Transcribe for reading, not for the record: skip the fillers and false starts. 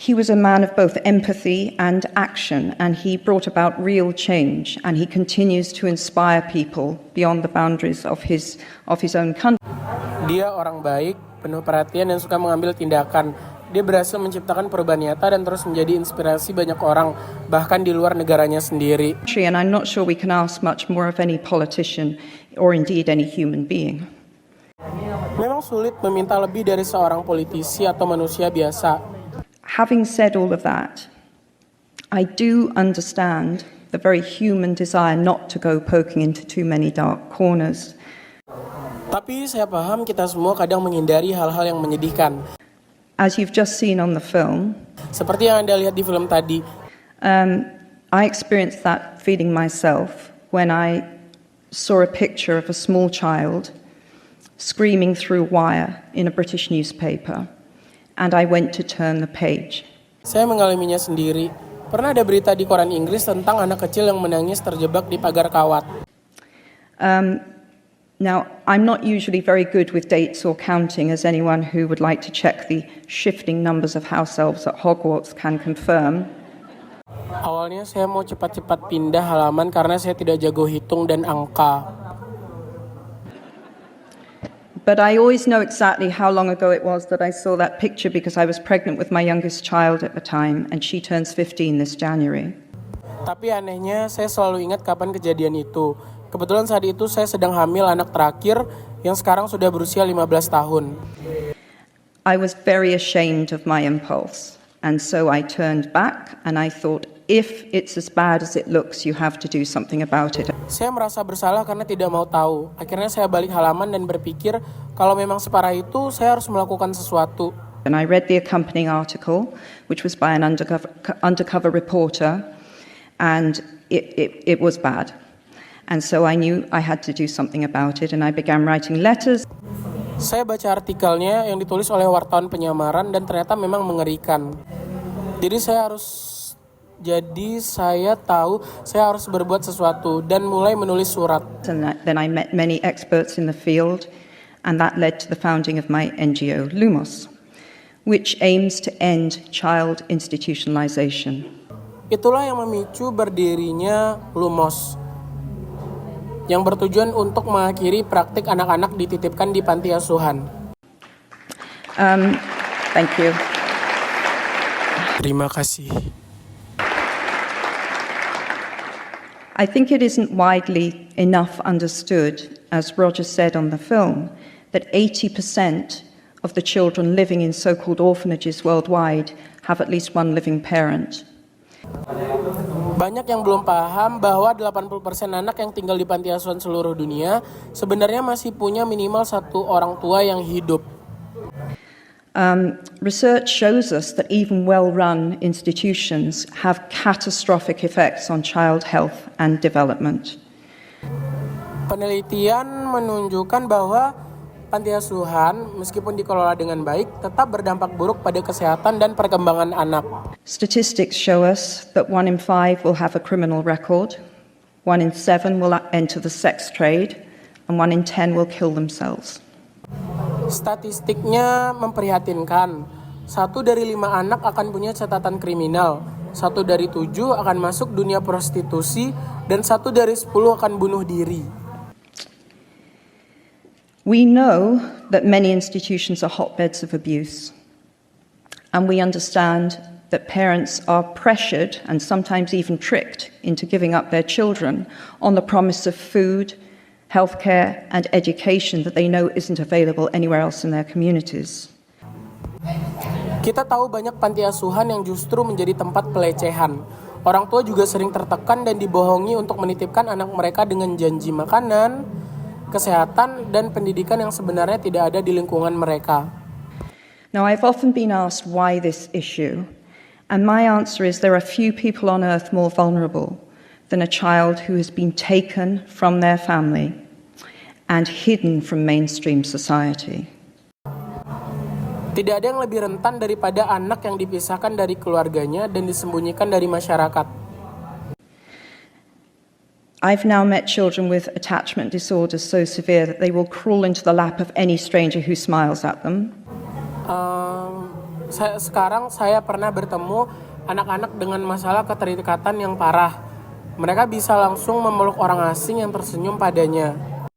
He was a man of both empathy and action, and he brought about real change, and he continues to inspire people beyond the boundaries of his own country. Dia orang baik, penuh perhatian dan suka mengambil tindakan. Dia berhasil menciptakan perubahan nyata dan terus menjadi inspirasi banyak orang, bahkan di luar negaranya sendiri. And I'm not sure we can ask much more of any politician or indeed any human being. Memang sulit meminta lebih dari seorang politisi atau manusia biasa. Having said all of that, I do understand the very human desire not to go poking into too many dark corners. Tapi saya paham kita semua kadang menghindari hal-hal yang menyedihkan. As you've just seen on the film, seperti yang Anda lihat di film tadi, I experienced that feeling myself when I saw a picture of a small child screaming through wire in a British newspaper. And I went to turn the page. Saya mengalaminya sendiri. Pernah ada berita di koran Inggris tentang anak kecil yang menangis terjebak di pagar kawat. Now, I'm not usually very good with dates or counting, as anyone who would like to check the shifting numbers of house elves at Hogwarts can confirm. Awalnya saya mau cepat-cepat pindah halaman karena saya tidak jago hitung dan angka. But I always know exactly how long ago it was that I saw that picture because I was pregnant with my youngest child at the time, and she turns 15 this January. Tapi anehnya, saya selalu ingat kapan kejadian itu. Kebetulan saat itu saya sedang hamil anak terakhir yang sekarang sudah berusia 15 tahun. I was very ashamed of my impulse, and so I turned back and I thought, if it's as bad as it looks, you have to do something about it. Saya merasa bersalah karena tidak mau tahu. Akhirnya saya balik halaman dan berpikir, kalau memang separah itu, saya harus melakukan sesuatu. And I read the accompanying article, which was by an undercover reporter, and it was bad. And so I knew I had to do something about it, and I began writing letters. Saya baca artikelnya yang ditulis oleh wartawan penyamaran dan ternyata memang mengerikan. Jadi saya tahu saya harus berbuat sesuatu dan mulai menulis surat. And then I met many experts in the field, and that led to the founding of my NGO, Lumos, which aims to end child institutionalization. Itulah yang memicu berdirinya Lumos, yang bertujuan untuk mengakhiri praktik anak-anak dititipkan di panti asuhan. Thank you. Terima kasih. I think it isn't widely enough understood, as Roger said on the film, that 80% of the children living in so-called orphanages worldwide have at least one living parent. Banyak yang belum paham bahwa 80% anak yang tinggal di panti asuhan seluruh dunia sebenarnya masih punya minimal satu orang tua yang hidup. Research shows us that even well-run institutions have catastrophic effects on child health and development. Penelitian menunjukkan bahwa panti asuhan, meskipun dikelola dengan baik, tetap berdampak buruk pada kesehatan dan perkembangan anak. Statistics show us that 1 in 5 will have a criminal record, 1 in 7 will enter the sex trade, and 1 in 10 will kill themselves. Statistiknya memprihatinkan. 1 dari 5 anak akan punya catatan kriminal, 1 dari 7 akan masuk dunia prostitusi, dan 1 dari 10 akan bunuh diri. We know that many institutions are hotbeds of abuse, and we understand that parents are pressured and sometimes even tricked into giving up their children on the promise of food, healthcare, and education that they know isn't available anywhere else in their communities. Kita tahu banyak panti asuhan yang justru menjadi tempat pelecehan. Orang tua juga sering tertekan dan dibohongi untuk menitipkan anak mereka dengan janji makanan, kesehatan, dan pendidikan yang sebenarnya tidak ada di lingkungan mereka. Now, I've often been asked why this issue, and my answer is there are few people on earth more vulnerable than a child who has been taken from their family and hidden from mainstream society. Tidak ada yang lebih rentan daripada anak yang dipisahkan dari keluarganya dan disembunyikan dari masyarakat. I've now met children with attachment disorders so severe that they will crawl into the lap of any stranger who smiles at them. Sekarang saya pernah bertemu anak-anak dengan masalah keterikatan yang parah. Mereka bisa langsung memeluk orang asing yang tersenyum padanya.